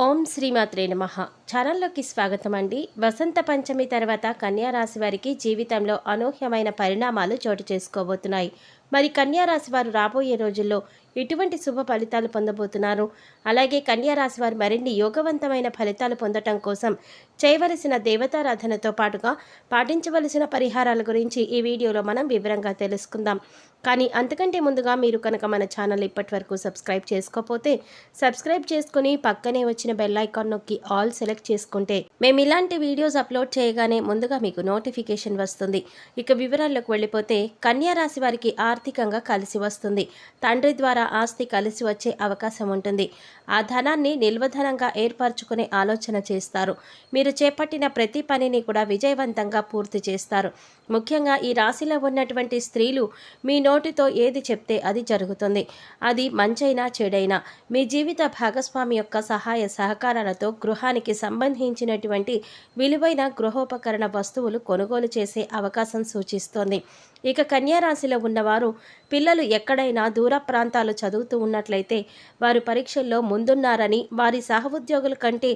ఓం శ్రీమాత్రే నమః. ఛానల్లోకి స్వాగతం అండి. వసంత పంచమి తర్వాత కన్యా రాశి వారికి జీవితంలో అనూహ్యమైన పరిణామాలు చోటు చేసుకోబోతున్నాయి. మరి కన్యా రాశి వారు రాబోయే రోజుల్లో ఎటువంటి శుభ ఫలితాలు పొందబోతున్నారు? అలాగే కన్యా రాశి వారు మరిన్ని యోగవంతమైన ఫలితాలు పొందటం కోసం చేయవలసిన దేవతారాధనతో పాటుగా పాటించవలసిన పరిహారాల గురించి ఈ వీడియోలో మనం వివరంగా తెలుసుకుందాం. కానీ అంతకంటే ముందుగా మీరు కనుక మన ఛానల్ ఇప్పటి వరకు సబ్స్క్రైబ్ చేసుకోకపోతే సబ్స్క్రైబ్ చేసుకుని పక్కనే వచ్చిన బెల్ ఐకాన్ నొక్కి ఆల్ సెలెక్ట్ చేసుకుంటే మేము ఇలాంటి వీడియోస్ అప్లోడ్ చేయగానే ముందుగా మీకు నోటిఫికేషన్ వస్తుంది. ఇక వివరాల్లోకి వెళ్ళిపోతే కన్యా రాశి వారికి ఆర్థికంగా కలిసి వస్తుంది. తండ్రి ద్వారా ఆస్తి కలిసి వచ్చే అవకాశం ఉంటుంది. ఆ ధనాన్ని నిల్వధనంగా ఏర్పరచుకునే ఆలోచన చేస్తారు. మీరు చేపట్టిన ప్రతి పనిని కూడా విజయవంతంగా పూర్తి చేస్తారు. ముఖ్యంగా ఈ రాశిలో ఉన్నటువంటి స్త్రీలు మీ నోటితో ఏది చెప్తే అది జరుగుతుంది. అది మంచైనా చెడైనా మీ జీవిత భాగస్వామి యొక్క సహాయ సహకారాలతో గృహానికి సంబంధించినటువంటి విలువైన గృహోపకరణ వస్తువులు కొనుగోలు చేసే అవకాశం సూచిస్తోంది. ఇక కన్యా రాశిలో ఉన్నవారు పిల్లలు ఎక్కడైనా దూర ప్రాంతాలు చదువుతూ ఉన్నట్లయితే వారు పరీక్షల్లో ముందున్నారని, వారి సహోద్యోగుల కంటే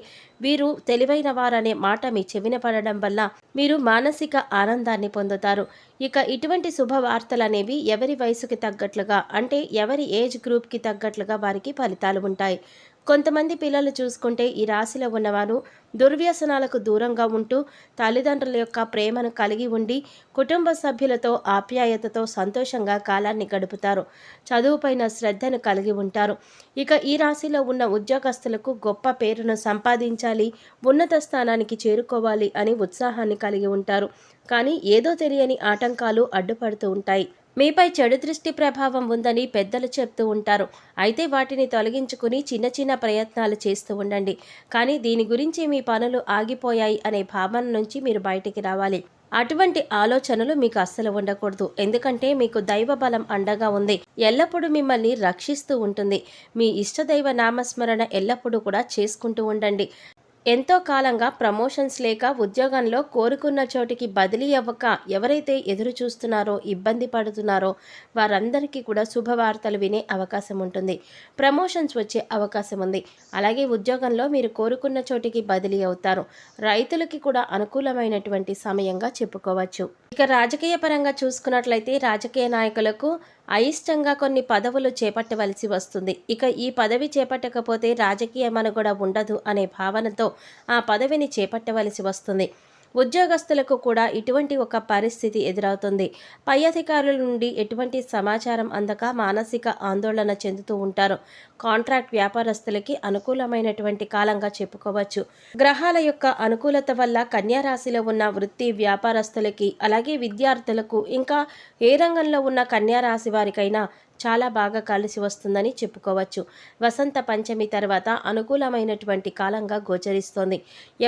వీరు తెలివైన వారనే మాట మీ చెవిన పడడం వల్ల మీరు మానసిక ఆనందాన్ని పొందుతారు. ఇక ఇటువంటి శుభవార్తలు అనేవి ఎవరి వయసుకి తగ్గట్లుగా, అంటే ఎవరి ఏజ్ గ్రూప్కి తగ్గట్లుగా వారికి ఫలితాలు ఉంటాయి. కొంతమంది పిల్లలు చూసుకుంటే ఈ రాశిలో ఉన్నవారు దుర్వ్యసనాలకు దూరంగా ఉంటూ తల్లిదండ్రుల యొక్క ప్రేమను కలిగి ఉండి కుటుంబ సభ్యులతో ఆప్యాయతతో సంతోషంగా కాలాన్ని గడుపుతారు. చదువుపైన శ్రద్ధను కలిగి ఉంటారు. ఇక ఈ రాశిలో ఉన్న ఉద్యోగస్తులకు గొప్ప పేరును సంపాదించాలి, ఉన్నత స్థానానికి చేరుకోవాలి అని ఉత్సాహాన్ని కలిగి ఉంటారు. కానీ ఏదో తెలియని ఆటంకాలు అడ్డుపడుతూ ఉంటాయి. మీపై చెడు దృష్టి ప్రభావం ఉందని పెద్దలు చెప్తూ ఉంటారు. అయితే వాటిని తొలగించుకుని చిన్న చిన్న ప్రయత్నాలు చేస్తూ ఉండండి. కానీ దీని గురించి మీ పనులు ఆగిపోయాయి అనే భావన నుంచి మీరు బయటికి రావాలి. అటువంటి ఆలోచనలు మీకు అస్సలు ఉండకూడదు. ఎందుకంటే మీకు దైవ బలం అండగా ఉంది. ఎల్లప్పుడూ మిమ్మల్ని రక్షిస్తూ ఉంటుంది. మీ ఇష్టదైవ నామస్మరణ ఎల్లప్పుడూ కూడా చేసుకుంటూ ఉండండి. ఎంతో కాలంగా ప్రమోషన్స్ లేక ఉద్యోగంలో కోరుకున్న చోటికి బదిలీ అవ్వక ఎవరైతే ఎదురు చూస్తున్నారో, ఇబ్బంది పడుతున్నారో వారందరికీ కూడా శుభవార్తలు వినే అవకాశం ఉంటుంది. ప్రమోషన్స్ వచ్చే అవకాశం ఉంది. అలాగే ఉద్యోగంలో మీరు కోరుకున్న చోటికి బదిలీ అవుతారు. రైతులకి కూడా అనుకూలమైనటువంటి సమయంగా చెప్పుకోవచ్చు. ఇక రాజకీయ పరంగా చూసుకున్నట్లయితే రాజకీయ నాయకులకు అయిష్టంగా కొన్ని పదవులు చేపట్టవలసి వస్తుంది. ఇక ఈ పదవి చేపట్టకపోతే రాజకీయ మనుగడ ఉండదు అనే భావనతో ఆ పదవిని చేపట్టవలసి వస్తుంది. ఉద్యోగస్తులకు కూడా ఇటువంటి ఒక పరిస్థితి ఎదురవుతుంది. పై అధికారుల నుండి ఎటువంటి సమాచారం అందక మానసిక ఆందోళన చెందుతూ ఉంటారు. కాంట్రాక్ట్ వ్యాపారస్తులకి అనుకూలమైనటువంటి కాలంగా చెప్పుకోవచ్చు. గ్రహాల యొక్క అనుకూలత వల్ల కన్యా రాశిలో ఉన్న వృత్తి వ్యాపారస్తులకి, అలాగే విద్యార్థులకు, ఇంకా ఏ రంగంలో ఉన్న కన్యా రాశి వారికైనా చాలా బాగా కలిసి వస్తుందని చెప్పుకోవచ్చు. వసంత పంచమి తర్వాత అనుకూలమైనటువంటి కాలంగా గోచరిస్తోంది.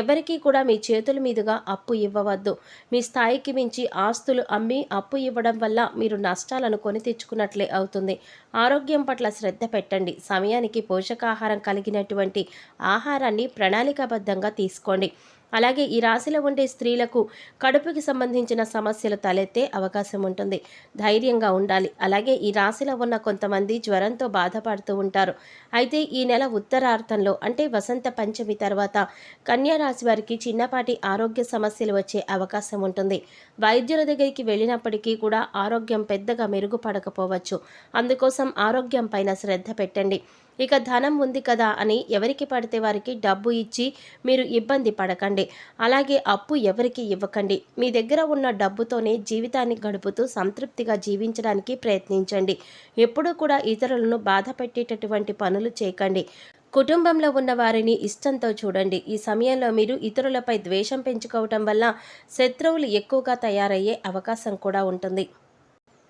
ఎవరికీ కూడా మీ చేతుల మీదుగా అప్పు ఇవ్వవద్దు. మీ స్థాయికి మించి ఆస్తులు అమ్మి అప్పు ఇవ్వడం వల్ల మీరు నష్టాలను కొని తెచ్చుకున్నట్లే అవుతుంది. ఆరోగ్యం పట్ల శ్రద్ధ పెట్టండి. సమయానికి పోషకాహారం కలిగినటువంటి ఆహారాన్ని ప్రణాళికాబద్ధంగా తీసుకోండి. అలాగే ఈ రాశిలో ఉండే స్త్రీలకు కడుపుకి సంబంధించిన సమస్యలు తలెత్తే అవకాశం ఉంటుంది. ధైర్యంగా ఉండాలి. అలాగే ఈ రాశిలో ఉన్న కొంతమంది జ్వరంతో బాధపడుతూ ఉంటారు. అయితే ఈ నెల ఉత్తరార్థంలో, అంటే వసంత పంచమి తర్వాత కన్యా రాశి వారికి చిన్నపాటి ఆరోగ్య సమస్యలు వచ్చే అవకాశం ఉంటుంది. వైద్యుల దగ్గరికి వెళ్ళినప్పటికీ కూడా ఆరోగ్యం పెద్దగా మెరుగుపడకపోవచ్చు. అందుకోసం ఆరోగ్యం పైన శ్రద్ధ పెట్టండి. ఇక ధనం ఉంది కదా అని ఎవరికి పడితే వారికి డబ్బు ఇచ్చి మీరు ఇబ్బంది పడకండి. అలాగే అప్పు ఎవరికి ఇవ్వకండి. మీ దగ్గర ఉన్న డబ్బుతోనే జీవితాన్ని గడుపుతూ సంతృప్తిగా జీవించడానికి ప్రయత్నించండి. ఎప్పుడూ కూడా ఇతరులను బాధ పెట్టేటటువంటి పనులు చేయకండి. కుటుంబంలో ఉన్న వారిని ఇష్టంతో చూడండి. ఈ సమయంలో మీరు ఇతరులపై ద్వేషం పెంచుకోవటం వల్ల శత్రువులు ఎక్కువగా తయారయ్యే అవకాశం కూడా ఉంటుంది.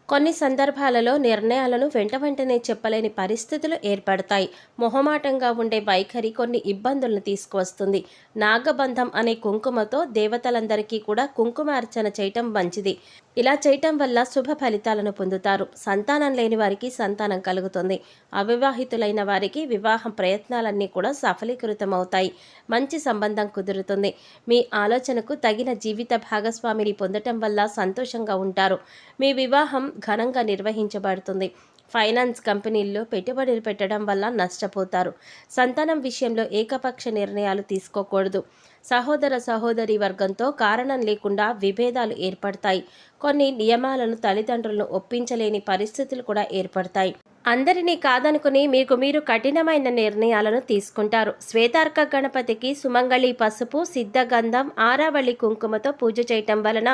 కొన్ని సందర్భాలలో నిర్ణయాలను వెంటనే చెప్పలేని పరిస్థితులు ఏర్పడతాయి. మొహమాటంగా ఉండే వైఖరి కొన్ని ఇబ్బందులను తీసుకువస్తుంది. నాగబంధం అనే కుంకుమతో దేవతలందరికీ కూడా కుంకుమార్చన చేయటం మంచిది. ఇలా చేయటం వల్ల శుభ ఫలితాలను పొందుతారు. సంతానం లేని వారికి సంతానం కలుగుతుంది. అవివాహితులైన వారికి వివాహం ప్రయత్నాలన్నీ కూడా సఫలీకృతమవుతాయి. మంచి సంబంధం కుదురుతుంది. మీ ఆలోచనకు తగిన జీవిత భాగస్వామిని పొందటం వల్ల సంతోషంగా ఉంటారు. మీ వివాహం ఘనంగా నిర్వహించబడుతుంది. ఫైనాన్స్ కంపెనీల్లో పెట్టుబడులు పెట్టడం వల్ల నష్టపోతారు. సంతానం విషయంలో ఏకపక్ష నిర్ణయాలు తీసుకోకూడదు. సహోదర సహోదరి వర్గంతో కారణం లేకుండా విభేదాలు ఏర్పడతాయి. కొన్ని నియమాలను తల్లిదండ్రులను ఒప్పించలేని పరిస్థితులు కూడా ఏర్పడతాయి. అందరినీ కాదనుకుని మీకు మీరు కఠినమైన నిర్ణయాలను తీసుకుంటారు. శ్వేతార్క గణపతికి సుమంగళి పసుపు, సిద్ధగంధం, ఆరావళి కుంకుమతో పూజ చేయటం వలన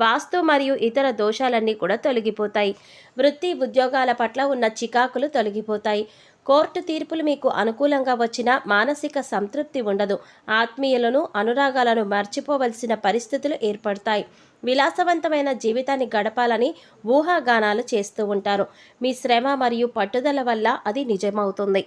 వాస్తు మరియు ఇతర దోషాలన్నీ కూడా తొలగిపోతాయి. వృత్తి ఉద్యోగాల పట్ల ఉన్న చికాకులు తొలగిపోతాయి. కోర్టు తీర్పులు మీకు అనుకూలంగా వచ్చినా మానసిక సంతృప్తి ఉండదు. ఆత్మీయులను, అనురాగాలను మర్చిపోవలసిన పరిస్థితులు ఏర్పడతాయి. విలాసవంతమైన జీవితాన్ని గడపాలని ఊహాగానాలు చేస్తూ ఉంటారు. మీ శ్రమ మరియు పట్టుదల వల్ల అది నిజమవుతుంది.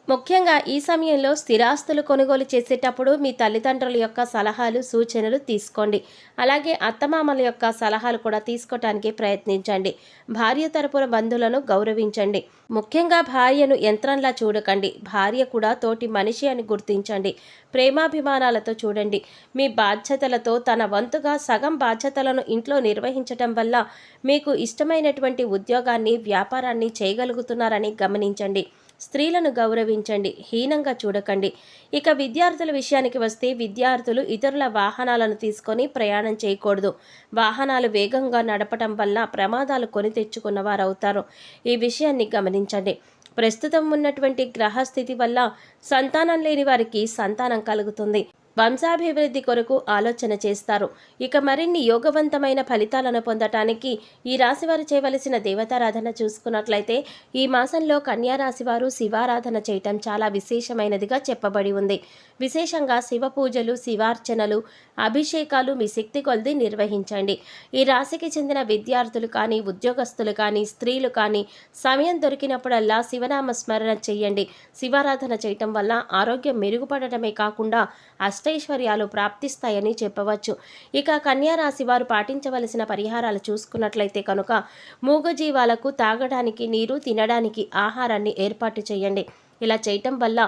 ముఖ్యంగా ఈ సమయంలో స్థిరాస్తులు కొనుగోలు చేసేటప్పుడు మీ తల్లిదండ్రుల యొక్క సలహాలు, సూచనలు తీసుకోండి. అలాగే అత్తమామల యొక్క సలహాలు కూడా తీసుకోవటానికి ప్రయత్నించండి. భార్య తరపున బంధువులను గౌరవించండి. ముఖ్యంగా భార్యను యంత్రంలా చూడకండి. భార్య కూడా తోటి మనిషి అని గుర్తించండి. ప్రేమాభిమానాలతో చూడండి. మీ బాధ్యతలతో తన వంతుగా సగం బాధ్యతలను ఇంట్లో నిర్వహించటం వల్ల మీకు ఇష్టమైనటువంటి ఉద్యోగాన్ని, వ్యాపారాన్ని చేయగలుగుతున్నారని గమనించండి. స్త్రీలను గౌరవించండి, హీనంగా చూడకండి. ఇక విద్యార్థుల విషయానికి వస్తే విద్యార్థులు ఇతరుల వాహనాలను తీసుకొని ప్రయాణం చేయకూడదు. వాహనాలు వేగంగా నడపటం వల్ల ప్రమాదాలు కొని తెచ్చుకున్న వారు అవుతారు. ఈ విషయాన్ని గమనించండి. ప్రస్తుతం ఉన్నటువంటి గ్రహస్థితి వల్ల సంతానం లేని వారికి సంతానం కలుగుతుంది. వంశాభివృద్ధి కొరకు ఆలోచన చేస్తారు. ఇక మరిన్ని యోగవంతమైన ఫలితాలను పొందటానికి ఈ రాశివారు చేయవలసిన దేవతారాధన చూసుకున్నట్లయితే ఈ మాసంలో కన్యా రాశివారు శివారాధన చేయటం చాలా విశేషమైనదిగా చెప్పబడి ఉంది. విశేషంగా శివ పూజలు, శివార్చనలు, అభిషేకాలు మీ శక్తి కొలది నిర్వహించండి. ఈ రాశికి చెందిన విద్యార్థులు కానీ, ఉద్యోగస్తులు కానీ, స్త్రీలు కానీ సమయం దొరికినప్పుడల్లా శివనామ స్మరణ చేయండి. శివారాధన చేయటం వల్ల ఆరోగ్యం మెరుగుపడటమే కాకుండా అష్టైశ్వర్యాలు ప్రాప్తిస్తాయని చెప్పవచ్చు. ఇక కన్యా రాశి వారు పాటించవలసిన పరిహారాలు చూసుకున్నట్లయితే కనుక మూగజీవాలకు తాగడానికి నీరు, తినడానికి ఆహారాన్ని ఏర్పాటు చేయండి. ఇలా చేయటం వల్ల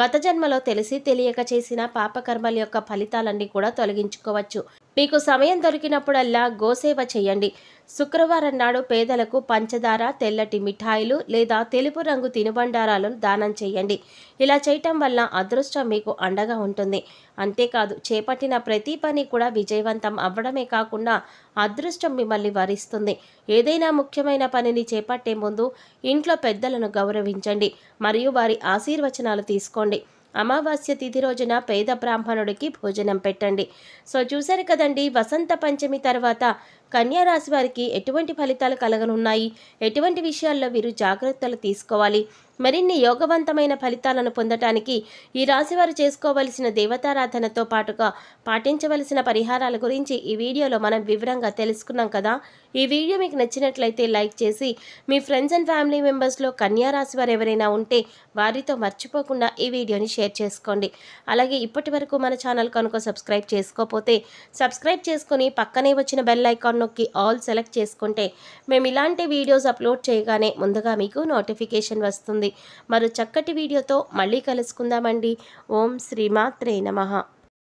గత జన్మలో తెలిసి తెలియక చేసిన పాపకర్మల యొక్క ఫలితాలన్నీ కూడా తొలగించుకోవచ్చు. మీకు సమయం దొరికినప్పుడల్లా గోసేవ చేయండి. శుక్రవారం నాడు పేదలకు పంచదార, తెల్లటి మిఠాయిలు లేదా తెలుపు రంగు తినుబండారాలను దానం చేయండి. ఇలా చేయటం వల్ల అదృష్టం మీకు అండగా ఉంటుంది. అంతేకాదు, చేపట్టిన ప్రతి పని కూడా విజయవంతం అవ్వడమే కాకుండా అదృష్టం మిమ్మల్ని వరిస్తుంది. ఏదైనా ముఖ్యమైన పనిని చేపట్టే ముందు ఇంట్లో పెద్దలను గౌరవించండి మరియు వారి ఆశీర్వచనాలు తీసుకోండి. అమావాస్య తిథి రోజున పేద బ్రాహ్మణుడికి భోజనం పెట్టండి. సో చూశారు కదండి, వసంత పంచమి తర్వాత కన్యా రాశి వారికి ఎటువంటి ఫలితాలు కలగనున్నాయి, ఎటువంటి విషయాల్లో వీరు జాగ్రత్తలు తీసుకోవాలి, మరిన్ని యోగవంతమైన ఫలితాలను పొందటానికి ఈ రాశివారు చేసుకోవలసిన దేవతారాధనతో పాటుగా పాటించవలసిన పరిహారాల గురించి ఈ వీడియోలో మనం వివరంగా తెలుసుకున్నాం కదా. ఈ వీడియో మీకు నచ్చినట్లయితే లైక్ చేసి మీ ఫ్రెండ్స్ అండ్ ఫ్యామిలీ మెంబర్స్లో కన్యా రాశి వారు ఎవరైనా ఉంటే వారితో మర్చిపోకుండా ఈ వీడియోని షేర్ చేసుకోండి. అలాగే ఇప్పటి వరకు మన ఛానల్ కనుక సబ్స్క్రైబ్ చేసుకోకపోతే సబ్స్క్రైబ్ చేసుకుని పక్కనే వచ్చిన బెల్ ఐకాన్ నొక్కి ఆల్ సెలెక్ట్ చేసుకుంటే మేము ఇలాంటి వీడియోస్ అప్లోడ్ చేయగానే ముందుగా మీకు నోటిఫికేషన్ వస్తుంది. మరో చక్కటి వీడియోతో మళ్ళీ కలుసుకుందామండి. ఓం శ్రీమాత్రే నమః.